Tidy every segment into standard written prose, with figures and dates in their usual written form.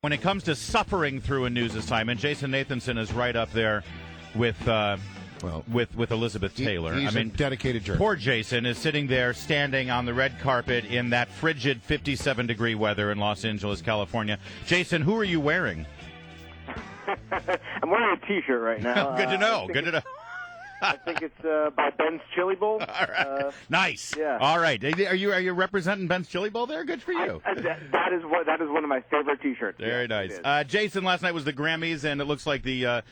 When it comes to suffering through a news assignment, Jason Nathanson is right up there with Elizabeth Taylor. He's a dedicated journalist. Poor Jason is sitting there standing on the red carpet in that frigid 57-degree weather in Los Angeles, California. Jason, who are you wearing? I'm wearing a T-shirt right now. Good to know. Good to know. I think it's by Ben's Chili Bowl. All right. Nice. Yeah. All right. Are you representing Ben's Chili Bowl there? Good for you. That is one of my favorite T-shirts. Very yes, nice. Jason, last night was the Grammys, and it looks like the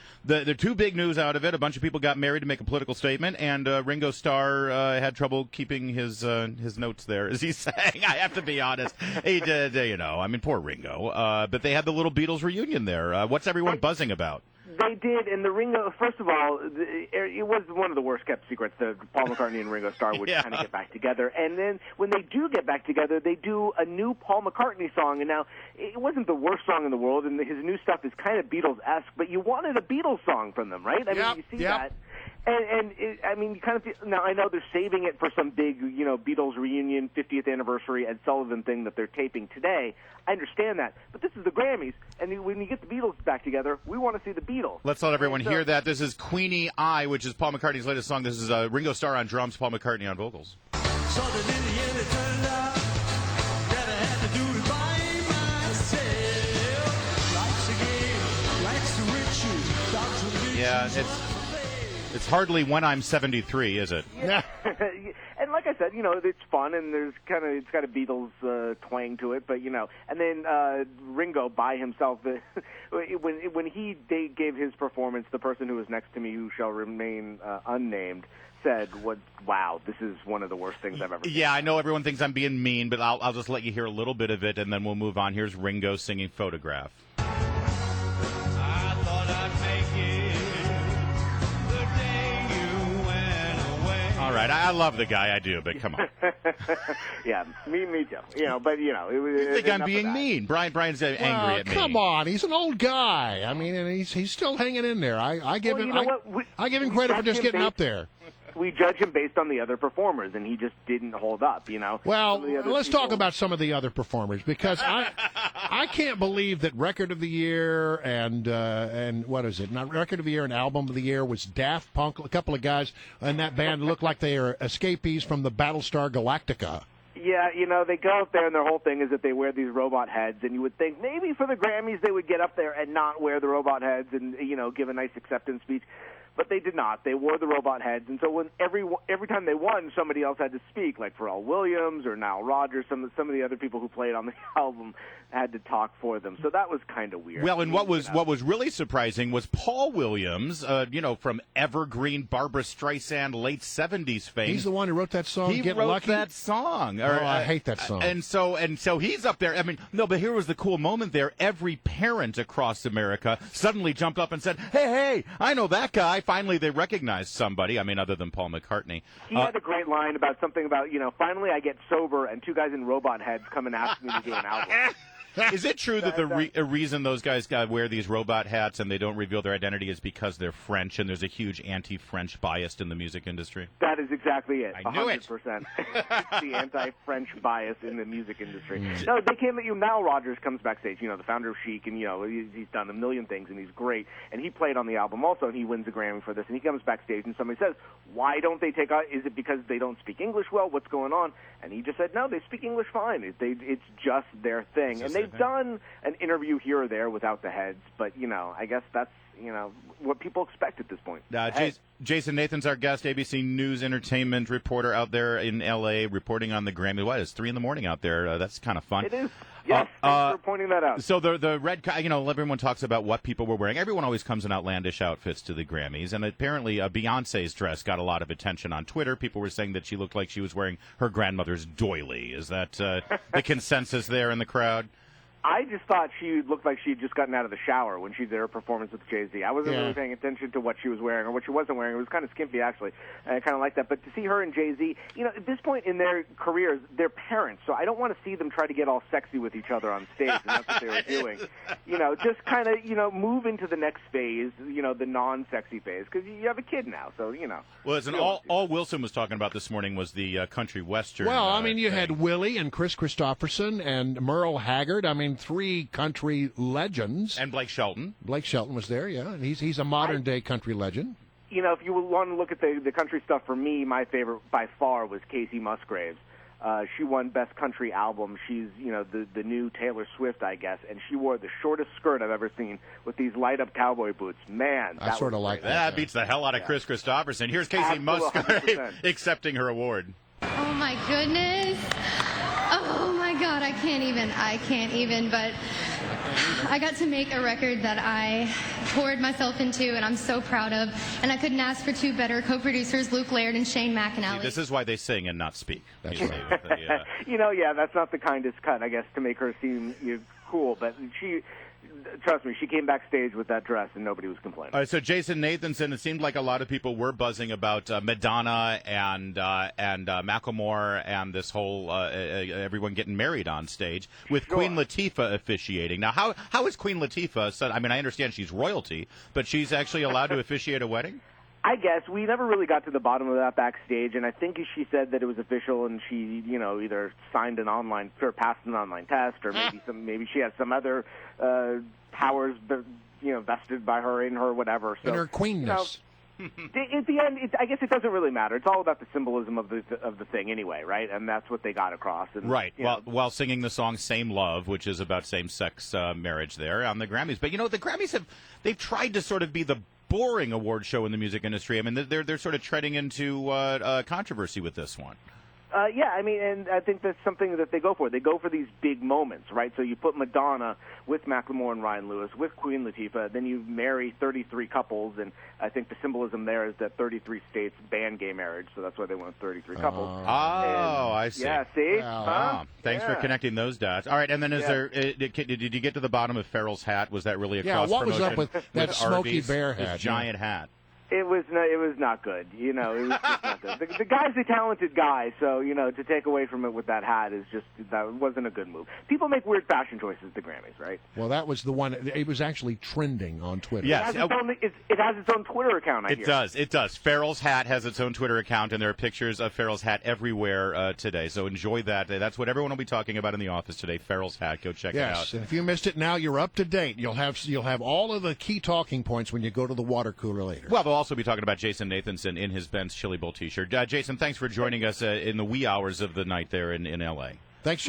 two big news out of it. A bunch of people got married to make a political statement, and Ringo Starr had trouble keeping his notes there, as he's saying. I have to be honest. He did, poor Ringo. But they had the little Beatles reunion there. What's everyone buzzing about? They did, and the Ringo, first of all, it was one of the worst-kept secrets that Paul McCartney and Ringo Starr would kind of get back together. And then when they do get back together, they do a new Paul McCartney song. And now, it wasn't the worst song in the world, and his new stuff is kind of Beatles-esque, but you wanted a Beatles song from them, right? I mean, you see that. And you kind of feel, now I know they're saving it for some big, Beatles reunion 50th anniversary Ed Sullivan thing that they're taping today. I understand that, but this is the Grammys, and when you get the Beatles back together, we want to see the Beatles. Let's let everyone hear that. This is Queenie I, which is Paul McCartney's latest song. This is Ringo Starr on drums, Paul McCartney on vocals. So that in the end it turned out that I had to do it by myself. Life's a game, life's a riches, Yeah, it's hardly When I'm 73, is it? Yeah. And like I said, it's fun, and it's got a Beatles twang to it, but and then Ringo by himself, when he gave his performance, the person who was next to me, who shall remain unnamed, said, wow, this is one of the worst things I've ever seen. Yeah, I know everyone thinks I'm being mean, but I'll just let you hear a little bit of it, and then we'll move on. Here's Ringo singing Photograph. I thought I'd make it the day you went away. All right, I love the guy, I do, but come on. Yeah, me too. But it was. You think I'm being mean? Brian's angry at me. Come on, he's an old guy. I mean, and he's still hanging in there. I give him credit for just getting up there. We judge him based on the other performers, and he just didn't hold up, Well, let's talk about some of the other performers, because I can't believe that Record of the Year and what is it? Not Record of the Year and Album of the Year was Daft Punk, a couple of guys in that band looked like they are escapees from the Battlestar Galactica. Yeah, they go up there, and their whole thing is that they wear these robot heads, and you would think maybe for the Grammys they would get up there and not wear the robot heads and, give a nice acceptance speech. But they did not. They wore the robot heads, and so when every time they won, somebody else had to speak, like Pharrell Williams or Nile Rodgers. Some of the other people who played on the album had to talk for them. So that was kind of weird. Well, and what was really surprising was Paul Williams, from evergreen Barbra Streisand late 70s fame. He's the one who wrote that song. He wrote that song. I hate that song. And so he's up there. I mean, no, but here was the cool moment there. Every parent across America suddenly jumped up and said, "Hey, I know that guy." Finally, they recognized somebody. I mean, other than Paul McCartney. He had a great line about something about, finally I get sober and two guys in robot heads come and ask me to do an album. Is it true that the reason those guys wear these robot hats and they don't reveal their identity is because they're French and there's a huge anti-French bias in the music industry? That is exactly it. I knew 100%. It's the anti-French bias in the music industry. No, they came at you. Nile Rodgers comes backstage, the founder of Chic, and, he's done a million things, and he's great. And he played on the album also, and he wins a Grammy for this. And he comes backstage, and somebody says, why don't they take out, is it because they don't speak English well? What's going on? And he just said, no, they speak English fine. It's just their thing. And they've done an interview here or there without the heads, but, I guess that's, what people expect at this point. Jason Nathan's our guest, ABC News entertainment reporter out there in L.A., reporting on the Grammy. What, it's 3 a.m. out there. That's kind of fun. It is. Yes, thanks for pointing that out. So the red, everyone talks about what people were wearing. Everyone always comes in outlandish outfits to the Grammys, and apparently Beyonce's dress got a lot of attention on Twitter. People were saying that she looked like she was wearing her grandmother's doily. Is that the consensus there in the crowd? I just thought she looked like she had just gotten out of the shower when she did her performance with Jay-Z. I wasn't really paying attention to what she was wearing or what she wasn't wearing. It was kind of skimpy, actually. And I kind of like that. But to see her and Jay-Z, at this point in their careers, they're parents, so I don't want to see them try to get all sexy with each other on stage, and that's what they were doing. Just kind of, move into the next phase, the non-sexy phase, because you have a kid now, so, Well, it's all Wilson was talking about this morning was the country western. Well, you had Willie and Chris Christopherson and Merle Haggard. signed 3 country legends. And Blake Shelton. Blake Shelton was there, yeah. And he's a modern-day country legend. You know, if you want to look at the country stuff, for me, my favorite by far was Casey Musgraves. She won Best Country Album. She's, you know, the new Taylor Swift, I guess, and she wore the shortest skirt I've ever seen with these light-up cowboy boots. Man, I sort of like that. That beats the hell out of Chris Christopherson. Here's Casey Musgrave accepting her award. Oh, my goodness. Oh, my God, I can't even, but I got to make a record that I poured myself into, and I'm so proud of, and I couldn't ask for 2 better co-producers, Luke Laird and Shane McAnally. This is why they sing and not speak. That's right. You know, yeah, that's not the kindest cut, I guess, to make her seem cool, but trust me, she came backstage with that dress and nobody was complaining. All right, so Jason Nathanson, it seemed like a lot of people were buzzing about Madonna and Macklemore and this whole everyone getting married on stage with Queen Latifah officiating. Now, how is Queen Latifah? I mean, I understand she's royalty, but she's actually allowed to officiate a wedding? I guess we never really got to the bottom of that backstage, and I think she said that it was official, and she, you know, either signed an online or passed an online test, or maybe she has some other powers, you know, vested by her in her, whatever. So, in her queenness. You know, at the end, I guess it doesn't really matter. It's all about the symbolism of the thing, anyway, right? And that's what they got across. And, right. While singing the song "Same Love," which is about same-sex marriage, there on the Grammys. But you know, the Grammys they've tried to sort of be the boring award show in the music industry. I mean, they're sort of treading into controversy with this one. Yeah, I mean, and I think that's something that they go for. They go for these big moments, right? So you put Madonna with Macklemore and Ryan Lewis, with Queen Latifah, then you marry 33 couples, and I think the symbolism there is that 33 states ban gay marriage, so that's why they went 33 couples. I see. Yeah, see? Wow. Thanks for connecting those dots. All right, and then did you get to the bottom of Farrell's hat? Was that really a cross what was promotion up with that Smokey Arby's, Bear his hat? giant hat? It was not good. You know, it was just not good. The guy's a talented guy, so, you know, to take away from it with that hat that wasn't a good move. People make weird fashion choices at the Grammys, right? Well, that was the one. It was actually trending on Twitter. Yes. It has its own Twitter account, I hear. It does. Farrell's hat has its own Twitter account, and there are pictures of Farrell's hat everywhere today. So enjoy that. That's what everyone will be talking about in the office today, Farrell's hat. Go check it out. Yes, and if you missed it now, you're up to date. You'll have all of the key talking points when you go to the water cooler later. Well, they'll also be talking about Jason Nathanson in his Ben's Chili Bowl T-shirt. Jason, thanks for joining us in the wee hours of the night there in L.A. Thanks, Jason.